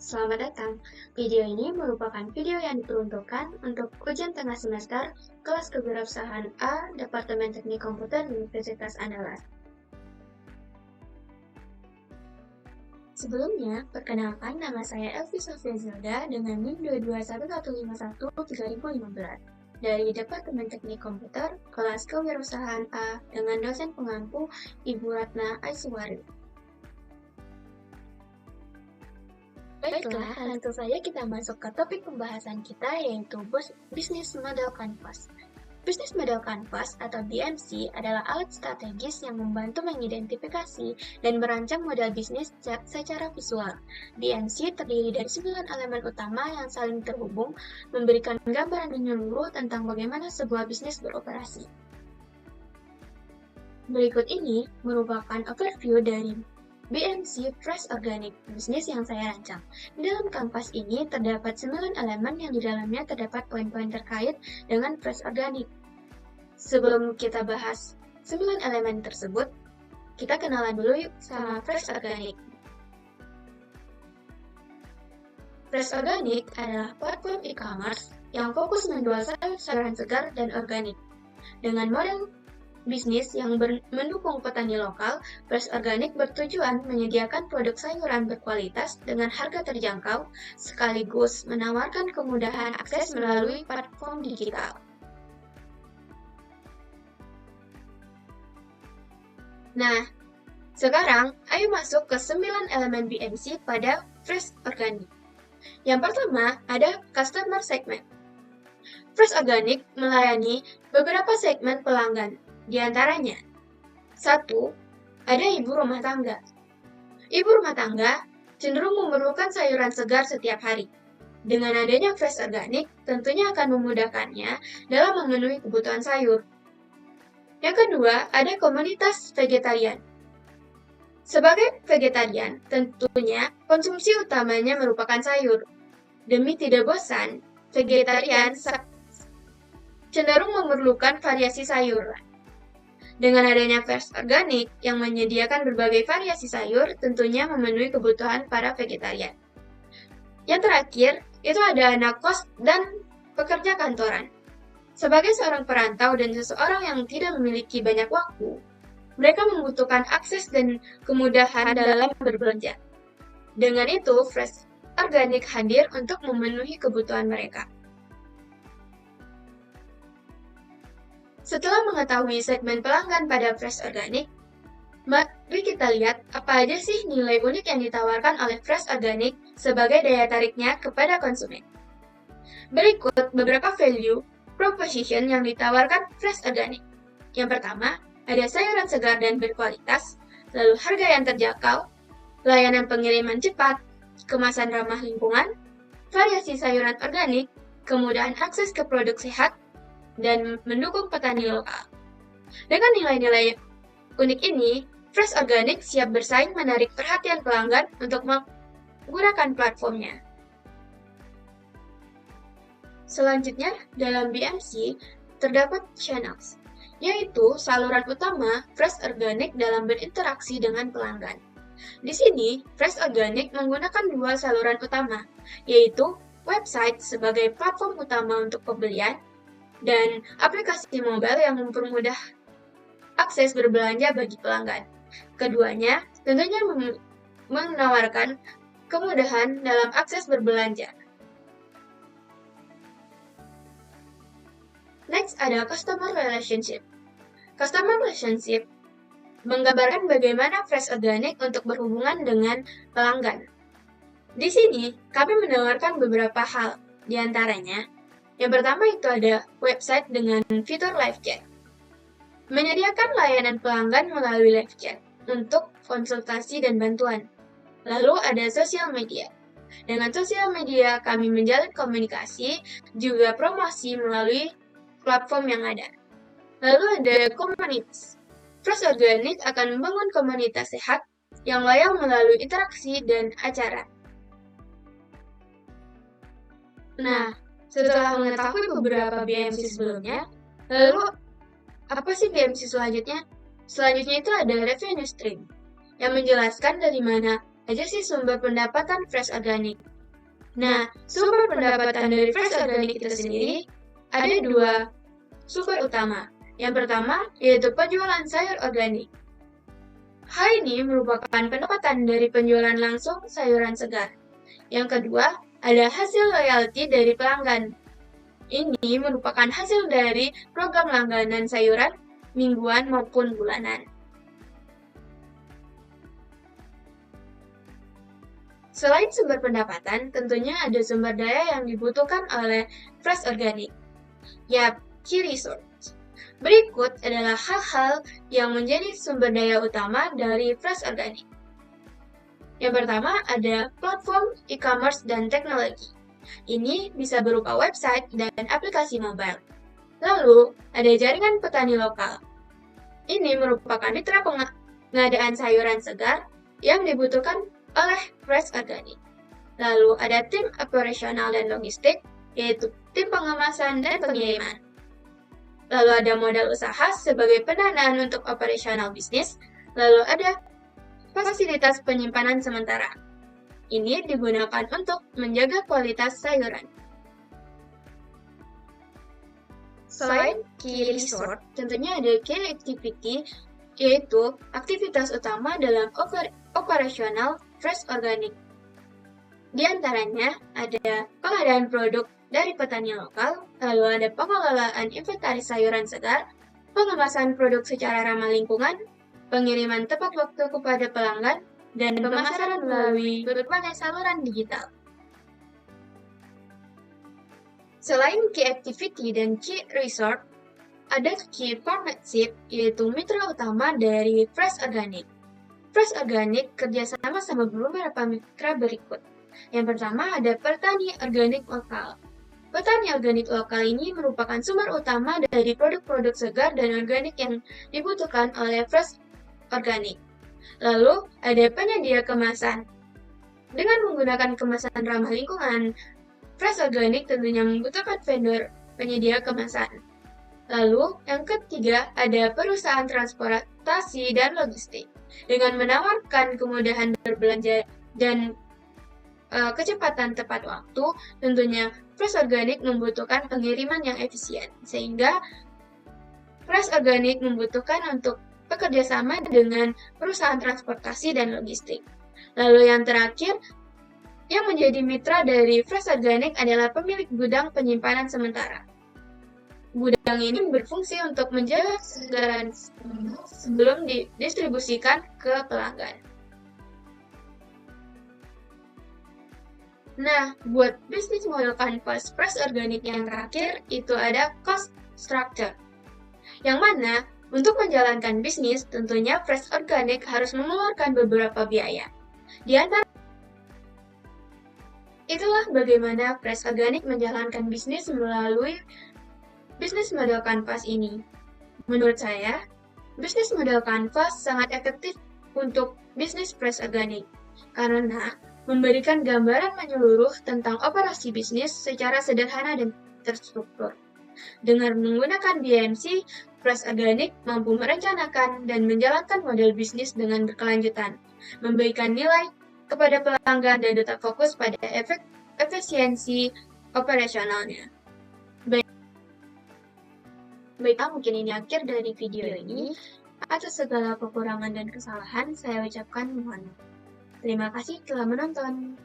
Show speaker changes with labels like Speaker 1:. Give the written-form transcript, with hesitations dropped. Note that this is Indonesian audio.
Speaker 1: Selamat datang. Video ini merupakan video yang diperuntukkan untuk ujian tengah semester kelas kewirausahaan A, Departemen Teknik Komputer Universitas Andalas. Sebelumnya, perkenalkan nama saya Elvi Sofia Zilda dengan NIM 22111513015 dari Departemen Teknik Komputer kelas kewirausahaan A dengan dosen pengampu Ibu Ratna Aiswari. Baiklah, langsung saja kita masuk ke topik pembahasan kita yaitu Business Model Canvas. Business Model Canvas atau BMC adalah alat strategis yang membantu mengidentifikasi dan merancang model bisnis secara visual. BMC terdiri dari 9 elemen utama yang saling terhubung, memberikan gambaran menyeluruh tentang bagaimana sebuah bisnis beroperasi. Berikut ini merupakan overview dari BMC Fresh Organic, bisnis yang saya rancang. Di dalam kanvas ini terdapat 9 elemen yang di dalamnya terdapat poin-poin terkait dengan Fresh Organic. Sebelum kita bahas 9 elemen tersebut, kita kenalan dulu yuk sama Fresh Organic. Fresh Organic adalah platform e-commerce yang fokus menjual sayur-sayuran segar dan organik. Dengan model bisnis yang mendukung petani lokal, Fresh Organic bertujuan menyediakan produk sayuran berkualitas dengan harga terjangkau, sekaligus menawarkan kemudahan akses melalui platform digital. Nah, sekarang ayo masuk ke 9 elemen BMC pada Fresh Organic. Yang pertama ada Customer Segment. Fresh Organic melayani beberapa segmen pelanggan. Di antaranya, 1. Ada ibu rumah tangga. Ibu rumah tangga cenderung memerlukan sayuran segar setiap hari. Dengan adanya Fresh Organic, tentunya akan memudahkannya dalam memenuhi kebutuhan sayur. Yang kedua, ada komunitas vegetarian. Sebagai vegetarian, tentunya konsumsi utamanya merupakan sayur. Demi tidak bosan, vegetarian cenderung memerlukan variasi sayur. Dengan adanya Fresh Organic yang menyediakan berbagai variasi sayur, tentunya memenuhi kebutuhan para vegetarian. Yang terakhir, itu ada anak kos dan pekerja kantoran. Sebagai seorang perantau dan seseorang yang tidak memiliki banyak waktu, mereka membutuhkan akses dan kemudahan dalam berbelanja. Dengan itu, Fresh Organic hadir untuk memenuhi kebutuhan mereka. Setelah mengetahui segmen pelanggan pada Fresh Organic, mari kita lihat apa aja sih nilai unik yang ditawarkan oleh Fresh Organic sebagai daya tariknya kepada konsumen. Berikut beberapa value proposition yang ditawarkan Fresh Organic. Yang pertama, ada sayuran segar dan berkualitas, lalu harga yang terjangkau, layanan pengiriman cepat, kemasan ramah lingkungan, variasi sayuran organik, kemudahan akses ke produk sehat, dan mendukung petani lokal. Dengan nilai-nilai unik ini, Fresh Organic siap bersaing menarik perhatian pelanggan untuk menggunakan platformnya. Selanjutnya, dalam BMC terdapat channels, yaitu saluran utama Fresh Organic dalam berinteraksi dengan pelanggan. Di sini, Fresh Organic menggunakan dua saluran utama, yaitu website sebagai platform utama untuk pembelian, dan aplikasi mobile yang mempermudah akses berbelanja bagi pelanggan. Keduanya tentunya menawarkan kemudahan dalam akses berbelanja. Next ada Customer Relationship. Customer Relationship menggambarkan bagaimana Fresh Organic untuk berhubungan dengan pelanggan. Di sini, kami menawarkan beberapa hal, di antaranya, yang pertama itu ada website dengan fitur live chat. Menyediakan layanan pelanggan melalui live chat untuk konsultasi dan bantuan. Lalu ada sosial media. Dengan sosial media kami menjalin komunikasi, juga promosi melalui platform yang ada. Lalu ada komunitas. Fresh Organic akan membangun komunitas sehat yang loyal melalui interaksi dan acara. Nah, setelah mengetahui beberapa BMC sebelumnya, lalu apa sih BMC selanjutnya? Selanjutnya itu ada revenue stream, yang menjelaskan dari mana aja sih sumber pendapatan Fresh Organic. Nah, sumber pendapatan dari Fresh Organic itu sendiri ada dua sumber utama. Yang pertama yaitu penjualan sayur organik. Hal ini merupakan pendapatan dari penjualan langsung sayuran segar. Yang kedua, ada hasil royalti dari pelanggan. Ini merupakan hasil dari program langganan sayuran mingguan maupun bulanan. Selain sumber pendapatan, tentunya ada sumber daya yang dibutuhkan oleh Fresh Organic. Yap, key resource. Berikut adalah hal-hal yang menjadi sumber daya utama dari Fresh Organic. Yang pertama ada platform e-commerce dan teknologi. Ini bisa berupa website dan aplikasi mobile. Lalu, ada jaringan petani lokal. Ini merupakan mitra pengadaan sayuran segar yang dibutuhkan oleh Fresh Organic. Lalu ada tim operasional dan logistik, yaitu tim pengemasan dan pengiriman. Lalu ada modal usaha sebagai pendanaan untuk operasional bisnis. Lalu ada fasilitas penyimpanan sementara. Ini digunakan untuk menjaga kualitas sayuran. Selain key resort, tentunya ada key activity, yaitu aktivitas utama dalam operasional Fresh Organic. Di antaranya ada pengadaan produk dari petani lokal, lalu ada pengelolaan inventaris sayuran segar, pengemasan produk secara ramah lingkungan, pengiriman tepat waktu kepada pelanggan, dan pemasaran melalui berbagai saluran digital. Selain key activity dan key resort, ada key partnership, yaitu mitra utama dari Fresh Organic. Fresh Organic kerjasama sama beberapa mitra berikut. Yang pertama ada petani organik lokal. Petani organik lokal ini merupakan sumber utama dari produk-produk segar dan organik yang dibutuhkan oleh Fresh Organic. Lalu ada penyedia kemasan. Dengan menggunakan kemasan ramah lingkungan, Fresh Organic tentunya membutuhkan vendor penyedia kemasan. Lalu yang ketiga ada perusahaan transportasi dan logistik. Dengan menawarkan kemudahan berbelanja dan kecepatan tepat waktu, tentunya Fresh Organic membutuhkan pengiriman yang efisien, sehingga Fresh Organic membutuhkan untuk bekerja sama dengan perusahaan transportasi dan logistik. Lalu yang terakhir, yang menjadi mitra dari Fresh Organic adalah pemilik gudang penyimpanan sementara. Gudang ini berfungsi untuk menjaga kesegaran sebelum didistribusikan ke pelanggan. Nah, buat bisnis model kanvas Fresh Organic yang terakhir, itu ada cost structure. Yang mana, untuk menjalankan bisnis, tentunya Fresh Organic harus mengeluarkan beberapa biaya. Di antara itulah bagaimana Fresh Organic menjalankan bisnis melalui bisnis model kanvas ini. Menurut saya, bisnis model kanvas sangat efektif untuk bisnis Fresh Organic karena memberikan gambaran menyeluruh tentang operasi bisnis secara sederhana dan terstruktur. Dengan menggunakan BMC, Fresh Organic mampu merencanakan dan menjalankan model bisnis dengan berkelanjutan, memberikan nilai kepada pelanggan dan tetap fokus pada efisiensi operasionalnya. Baiklah, mungkin ini akhir dari video ini. Atas segala kekurangan dan kesalahan, saya ucapkan mohon maaf. Terima kasih telah menonton.